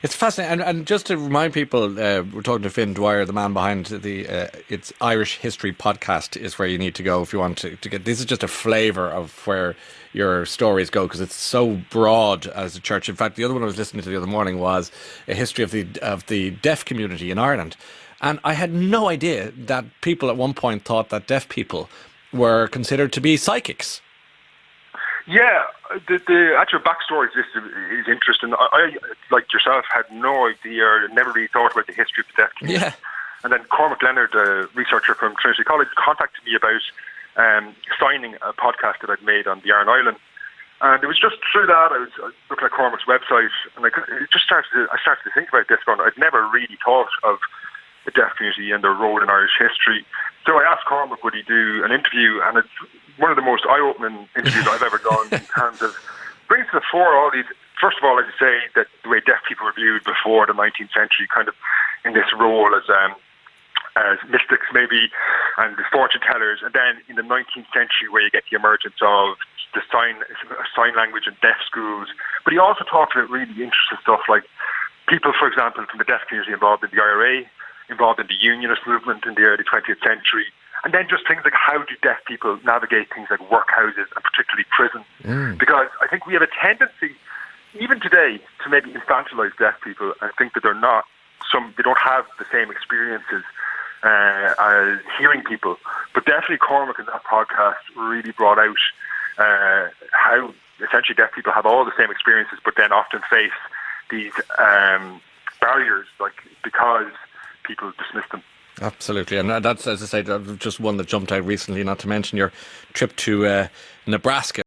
It's fascinating, and just to remind people, we're talking to Fin Dwyer, the man behind the it's Irish History podcast, is where you need to go if you want to get. This is just a flavour of where your stories go, because it's so broad as a church. In fact, the other one I was listening to the other morning was a history of the deaf community in Ireland, and I had no idea that people at one point thought that deaf people were considered to be psychics. Yeah, the actual backstory of this is interesting. I, like yourself, had no idea, or never really thought about the history of the deaf community. Yeah. And then Cormac Leonard, a researcher from Trinity College, contacted me about signing a podcast that I'd made on the Aran Island. And it was just through that I was looking at Cormac's website, and I started to think about this. I'd never really thought of the deaf community and their role in Irish history. So I asked Cormac would he do an interview, and it's one of the most eye-opening interviews I've ever done in terms of bringing to the fore all these. First of all, as you say, that the way deaf people were viewed before the 19th century, kind of in this role as mystics maybe, and the fortune tellers, and then in the 19th century where you get the emergence of the sign language in deaf schools. But he also talked about really interesting stuff like people, for example, from the deaf community involved in the IRA, involved in the unionist movement in the early 20th century, and then just things like how do deaf people navigate things like workhouses and particularly prison. Because I think we have a tendency, even today, to maybe infantilize deaf people and think that they don't have the same experiences as hearing people. But definitely Cormac in that podcast really brought out how essentially deaf people have all the same experiences, but then often face these barriers, like because people dismiss them. Absolutely, and that's, as I say, just one that jumped out recently, not to mention your trip to Nebraska.